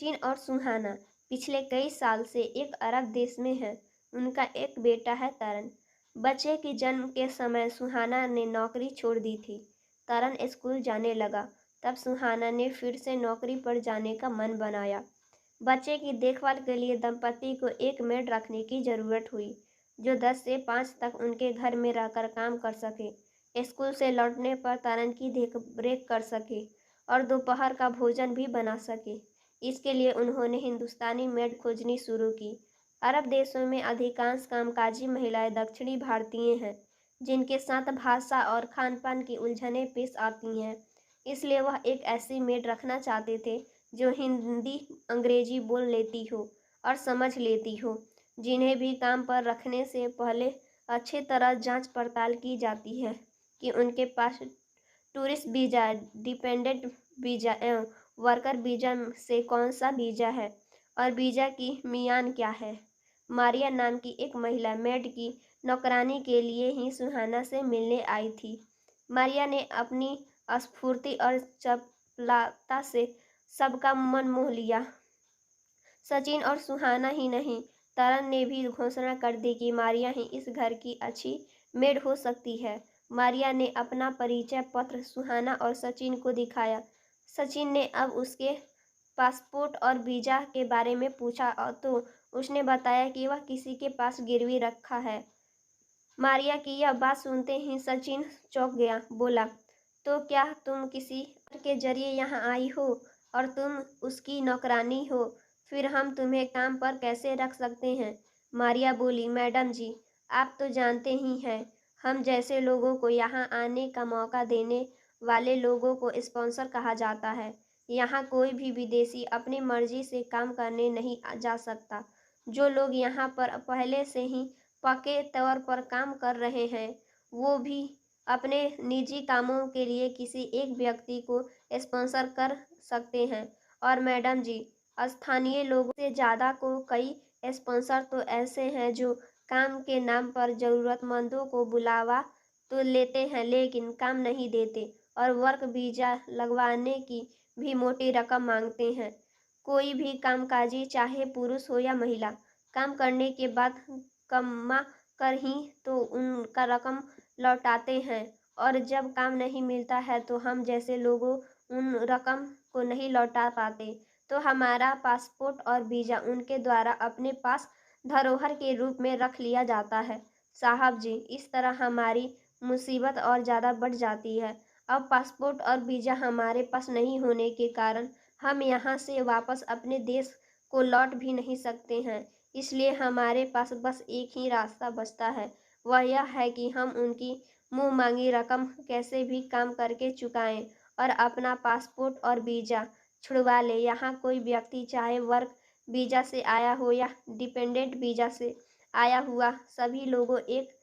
सचिन और सुहाना पिछले कई साल से एक अरब देश में हैं। उनका एक बेटा है तरन। बच्चे के जन्म के समय सुहाना ने नौकरी छोड़ दी थी। तरन स्कूल जाने लगा, तब सुहाना ने फिर से नौकरी पर जाने का मन बनाया। बच्चे की देखभाल के लिए दंपति को एक मेड रखने की जरूरत हुई, जो 10 से 5 तक उनके घर में रहकर काम कर सके, स्कूल से लौटने पर तरन की देखरेख कर सके और दोपहर का भोजन भी बना सके। इसके लिए उन्होंने हिंदुस्तानी मेड खोजनी शुरू की। अरब देशों में अधिकांश कामकाजी महिलाएं दक्षिणी भारतीय हैं, जिनके साथ भाषा और खानपान की उलझनें पेश आती हैं। इसलिए वह एक ऐसी मेड रखना चाहते थे जो हिंदी अंग्रेजी बोल लेती हो और समझ लेती हो। जिन्हें भी काम पर रखने से पहले अच्छी तरह जांच पड़ताल की जाती है कि उनके पास टूरिस्ट वीज़ा, डिपेंडेंट वीज़ा एवं वर्कर वीज़ा से कौन सा वीज़ा है और वीज़ा की मियाद क्या है। मारिया नाम की एक महिला मेड की नौकरानी के लिए ही सुहाना से मिलने आई थी। मारिया ने अपनी स्फूर्ति और चपलता से सबका मन मोह लिया। सचिन और सुहाना ही नहीं, तरन ने भी घोषणा कर दी कि मारिया ही इस घर की अच्छी मेड हो सकती है। मारिया ने अपना परिचय पत्र सुहाना और सचिन को दिखाया। सचिन ने अब उसके पासपोर्ट और वीज़ा के बारे में पूछा तो उसने बताया कि वह किसी के पास गिरवी रखा है। मारिया की यह बात सुनते ही सचिन चौंक गया। बोला, तो क्या तुम किसी के जरिए यहाँ आई हो और तुम उसकी नौकरानी हो? फिर हम तुम्हें काम पर कैसे रख सकते हैं? मारिया बोली, मैडम जी, आप तो जानते ही हैं, हम जैसे लोगों को यहाँ आने का मौका देने वाले लोगों को स्पॉन्सर कहा जाता है। यहाँ कोई भी विदेशी अपनी मर्जी से काम करने नहीं जा सकता। जो लोग यहाँ पर पहले से ही पक्के तौर पर काम कर रहे हैं, वो भी अपने निजी कामों के लिए किसी एक व्यक्ति को स्पॉन्सर कर सकते हैं। और मैडम जी, स्थानीय लोगों से ज़्यादा को कई स्पॉन्सर तो ऐसे हैं जो काम के नाम पर ज़रूरतमंदों को बुलावा तो लेते हैं, लेकिन काम नहीं देते और वर्क वीज़ा लगवाने की भी मोटी रकम मांगते हैं। कोई भी कामकाजी, चाहे पुरुष हो या महिला, काम करने के बाद कमा कर ही तो उनका रकम लौटाते हैं और जब काम नहीं मिलता है तो हम जैसे लोगों उन रकम को नहीं लौटा पाते, तो हमारा पासपोर्ट और वीज़ा उनके द्वारा अपने पास धरोहर के रूप में रख लिया जाता है। साहब जी, इस तरह हमारी मुसीबत और ज़्यादा बढ़ जाती है। अब पासपोर्ट और वीज़ा हमारे पास नहीं होने के कारण हम यहाँ से वापस अपने देश को लौट भी नहीं सकते हैं। इसलिए हमारे पास बस एक ही रास्ता बचता है, वह यह है कि हम उनकी मुँह मांगी रकम कैसे भी काम करके चुकाएं और अपना पासपोर्ट और वीज़ा छुड़वा ले। यहाँ कोई व्यक्ति चाहे वर्क वीज़ा से आया हो या डिपेंडेंट वीज़ा से आया हुआ, सभी लोगों एक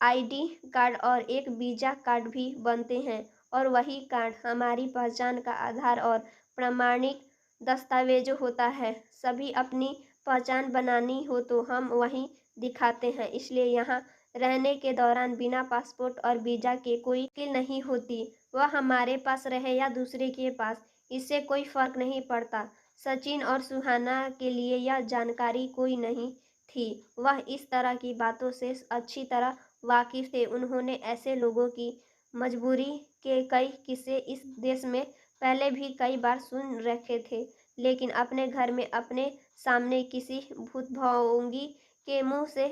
आईडी कार्ड और एक वीज़ा कार्ड भी बनते हैं और वही कार्ड हमारी पहचान का आधार और प्रमाणिक दस्तावेज होता है। सभी अपनी पहचान बनानी हो तो हम वहीं दिखाते हैं। इसलिए यहाँ रहने के दौरान बिना पासपोर्ट और वीज़ा के कोई मुश्किल नहीं होती। वह हमारे पास रहे या दूसरे के पास, इससे कोई फर्क नहीं पड़ता। सचिन और सुहाना के लिए यह जानकारी कोई नहीं थी। वह इस तरह की बातों से अच्छी तरह वाकिफ थे। उन्होंने ऐसे लोगों की मजबूरी के कई किस्से इस देश में पहले भी कई बार सुन रखे थे, लेकिन अपने घर में अपने सामने किसी भूतभोंगी के मुंह से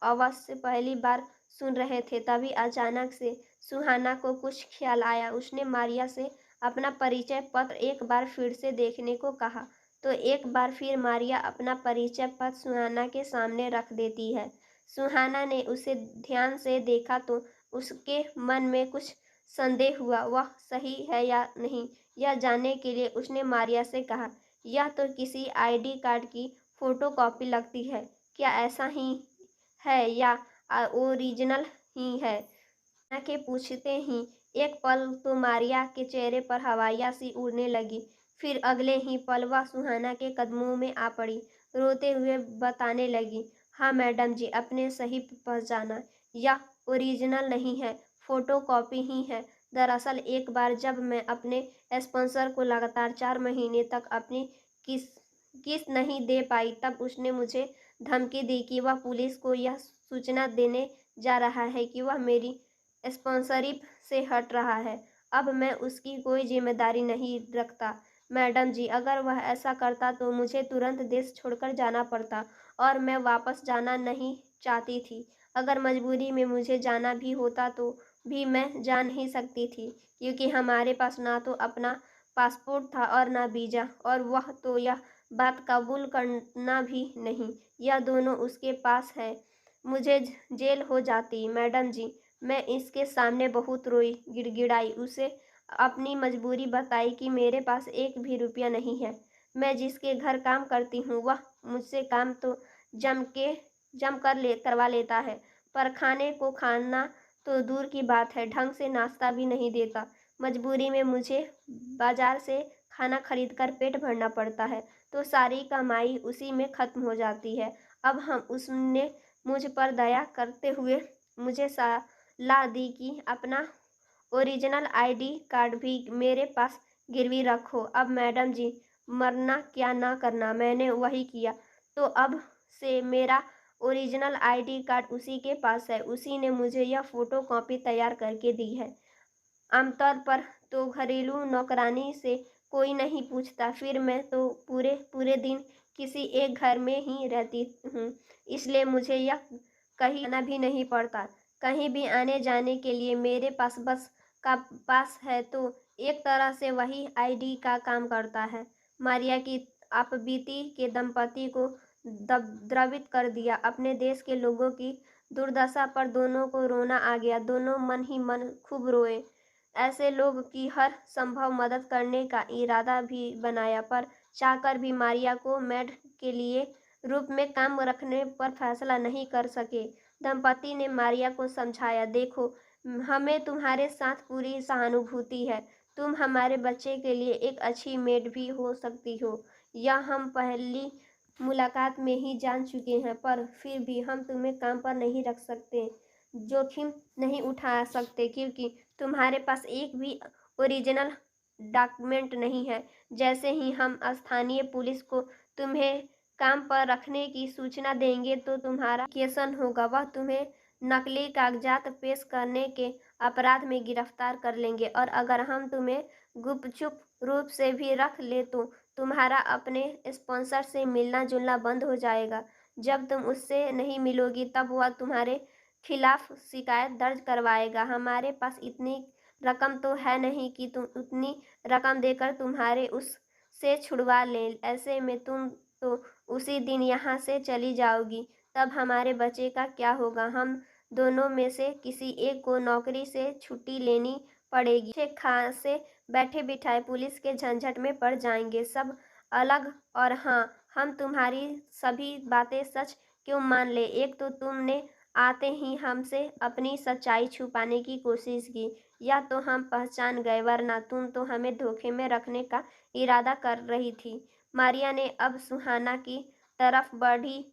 अवश्य पहली बार सुन रहे थे। तभी अचानक से सुहाना को कुछ ख्याल आया। उसने मारिया से अपना परिचय पत्र एक बार फिर से देखने को कहा, तो एक बार फिर मारिया अपना परिचय पत्र सुहाना के सामने रख देती है। सुहाना ने उसे ध्यान से देखा तो उसके मन में कुछ संदेह हुआ। वह सही है या नहीं, यह जानने के लिए उसने मारिया से कहा, यह तो किसी आईडी कार्ड की फोटोकॉपी लगती है, क्या ऐसा ही है या ओरिजिनल ही है? ना के पूछते ही एक पल तो मारिया के चेहरे पर हवाइयाँ सी उड़ने लगी, फिर अगले ही पल वह सुहाना के कदमों में आ पड़ी। रोते हुए बताने लगी, हाँ मैडम जी, आपने सही पहचाना, यह ओरिजिनल नहीं है, फोटोकॉपी ही है। दरअसल एक बार जब मैं अपने स्पॉन्सर को लगातार 4 महीने तक अपनी किस किस्त नहीं दे पाई तब उसने मुझे धमकी दी कि वह पुलिस को यह सूचना देने जा रहा है कि वह मेरी स्पॉन्सरशिप से हट रहा है। अब मैं उसकी कोई जिम्मेदारी नहीं रखता। मैडम जी, अगर वह ऐसा करता तो मुझे तुरंत देश छोड़कर जाना पड़ता और मैं वापस जाना नहीं चाहती थी। अगर मजबूरी में मुझे जाना भी होता तो भी मैं जा नहीं सकती थी, क्योंकि हमारे पास ना तो अपना पासपोर्ट था और ना वीज़ा, और वह तो यह बात कबूल करना भी नहीं, यह दोनों उसके पास है। मुझे जेल हो जाती। मैडम जी, मैं इसके सामने बहुत रोई, गिड़गिड़ाई, उसे अपनी मजबूरी बताई कि मेरे पास एक भी रुपया नहीं है। मैं जिसके घर काम करती हूँ वह मुझसे काम तो जम कर करवा लेता है, पर खाने को खाना तो दूर की बात है, ढंग से नाश्ता भी नहीं देता। मजबूरी में मुझे बाजार से खाना खरीद कर पेट भरना पड़ता है, तो सारी कमाई उसी में खत्म हो जाती है। अब हम उसने मुझ पर दया करते हुए मुझे सलाह दी कि अपना ओरिजिनल आईडी कार्ड भी मेरे पास गिरवी रखो। अब मैडम जी, मरना क्या ना करना, मैंने वही किया। तो अब से मेरा ओरिजिनल आईडी कार्ड उसी के पास है। उसी ने मुझे यह फ़ोटो कॉपी तैयार करके दी है। आमतौर पर तो घरेलू नौकरानी से कोई नहीं पूछता, फिर मैं तो पूरे पूरे दिन किसी एक घर में ही रहती हूँ, इसलिए मुझे यह कहीं आना भी नहीं पड़ता। कहीं भी आने जाने के लिए मेरे पास बस का पास है, तो एक तरह से वही आईडी का काम करता है। मारिया की आपबीती के दंपति को द्रवित कर दिया। अपने देश के लोगों की दुर्दशा पर दोनों को रोना आ गया। दोनों मन ही मन खूब रोए। ऐसे लोग की हर संभव मदद करने का इरादा भी बनाया, पर चाहकर भी मारिया को मेड के लिए रूप में काम रखने पर फैसला नहीं कर सके। दंपति ने मारिया को समझाया, देखो, हमें तुम्हारे साथ पूरी सहानुभूति है। तुम हमारे बच्चे के लिए एक अच्छी मेड भी हो सकती हो, यह हम पहली मुलाकात में ही जान चुके हैं, पर फिर भी हम तुम्हें काम पर नहीं रख सकते, जोखिम नहीं उठा सकते, क्योंकि तुम्हारे पास एक भी ओरिजिनल डॉक्यूमेंट नहीं है। जैसे ही हम स्थानीय पुलिस को तुम्हें काम पर रखने की सूचना देंगे तो तुम्हारा केसन होगा, वह तुम्हें नकली कागजात पेश करने के अपराध में गिरफ्तार कर लेंगे, और अगर हम तुम्हें गुपचुप रूप से भी रख ले तो तुम्हारा अपने स्पॉन्सर से मिलना जुलना बंद हो जाएगा। जब तुम उससे नहीं मिलोगी तब वह तुम्हारे खिलाफ शिकायत दर्ज करवाएगा। हमारे पास इतनी रकम तो है नहीं कि तुम उतनी रकम देकर तुम्हारे उससे छुड़वा लें। ऐसे में तुम तो उसी दिन यहाँ से चली जाओगी, तब हमारे बच्चे का क्या होगा? हम दोनों में से किसी एक को नौकरी से छुट्टी लेनी पड़ेगी। अच्छे खासे बैठे बिठाए पुलिस के झंझट में पड़ जाएंगे सब अलग। और हाँ, हम तुम्हारी सभी बातें सच क्यों मान ले? एक तो तुमने आते ही हमसे अपनी सच्चाई छुपाने की कोशिश की, या तो हम पहचान गए, वरना तुम तो हमें धोखे में रखने का इरादा कर रही थी। मारिया ने अब सुहाना की तरफ बढ़ी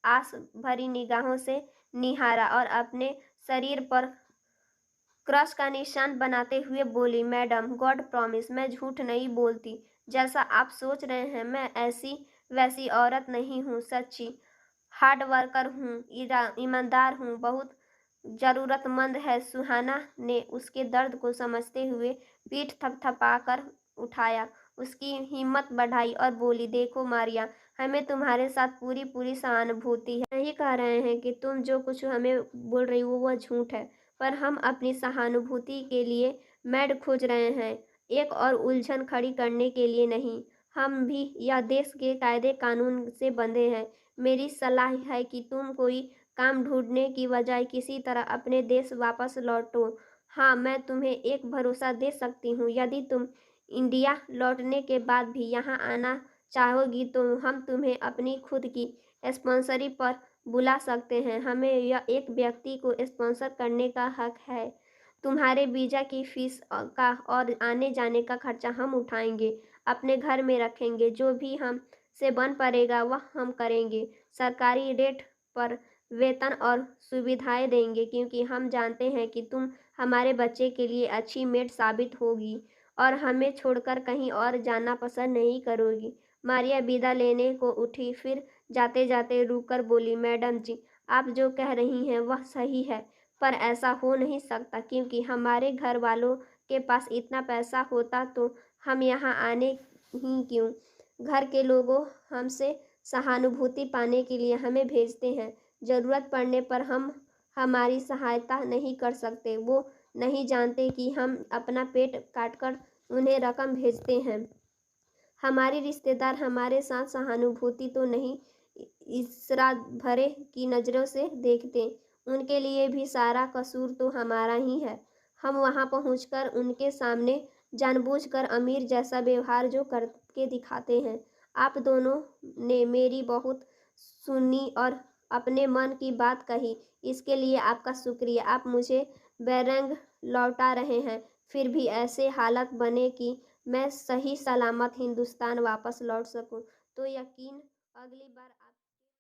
आस भरी निगाहों से निहारा और अपने शरीर पर क्रॉस का निशान बनाते हुए बोली, मैडम, गॉड प्रॉमिस, मैं झूठ नहीं बोलती। जैसा आप सोच रहे हैं मैं ऐसी वैसी औरत नहीं हूँ। सच्ची हार्ड वर्कर हूँ, ईमानदार हूँ, बहुत ज़रूरतमंद है। सुहाना ने उसके दर्द को समझते हुए पीठ थपथपाकर उठाया, उसकी हिम्मत बढ़ाई और बोली, देखो मारिया, हमें तुम्हारे साथ पूरी पूरी सहानुभूति है। नहीं कह रहे हैं कि तुम जो कुछ हमें बोल रही हो वह झूठ है, पर हम अपनी सहानुभूति के लिए मेड खोज रहे हैं, एक और उलझन खड़ी करने के लिए नहीं। हम भी यह देश के कायदे कानून से बंधे हैं। मेरी सलाह है कि तुम कोई काम ढूंढने की बजाय किसी तरह अपने देश वापस लौटो। हाँ, मैं तुम्हें एक भरोसा दे सकती हूँ, यदि तुम इंडिया लौटने के बाद भी यहाँ आना चाहोगी तो हम तुम्हें अपनी खुद की स्पॉन्सरी पर बुला सकते हैं। हमें यह एक व्यक्ति को स्पॉन्सर करने का हक है। तुम्हारे वीज़ा की फीस का और आने जाने का खर्चा हम उठाएंगे, अपने घर में रखेंगे। जो भी हम से बन पड़ेगा वह हम करेंगे। सरकारी रेट पर वेतन और सुविधाएं देंगे, क्योंकि हम जानते हैं कि तुम हमारे बच्चे के लिए अच्छी मेड साबित होगी और हमें छोड़कर कहीं और जाना पसंद नहीं करोगी। मारिया विदा लेने को उठी, फिर जाते-जाते रुककर बोली, मैडम जी, आप जो कह रही हैं वह सही है, पर ऐसा हो नहीं सकता क्योंकि हमारे घर वालों के पास इतना पैसा होता तो हम यहाँ आने ही क्यों? घर के लोगों हमसे सहानुभूति पाने के लिए हमें भेजते हैं। ज़रूरत पड़ने पर हम हमारी सहायता नहीं कर सकते। वो नहीं जानते कि हम अपना पेट काटकर उन्हें रकम भेजते हैं। हमारे रिश्तेदार हमारे साथ सहानुभूति तो नहीं, ईर्ष्या भरे की नज़रों से देखते। उनके लिए भी सारा कसूर तो हमारा ही है। हम वहाँ पहुँचकर उनके सामने जानबूझकर अमीर जैसा व्यवहार जो करके दिखाते हैं। आप दोनों ने मेरी बहुत सुनी और अपने मन की बात कही। इसके लिए आपका शुक्रिया। आप मुझे बैरंग लौटा रहे हैं, फिर भी ऐसे हालात बने कि मैं सही सलामत हिंदुस्तान वापस लौट सकूं, तो यकीन अगली बार आप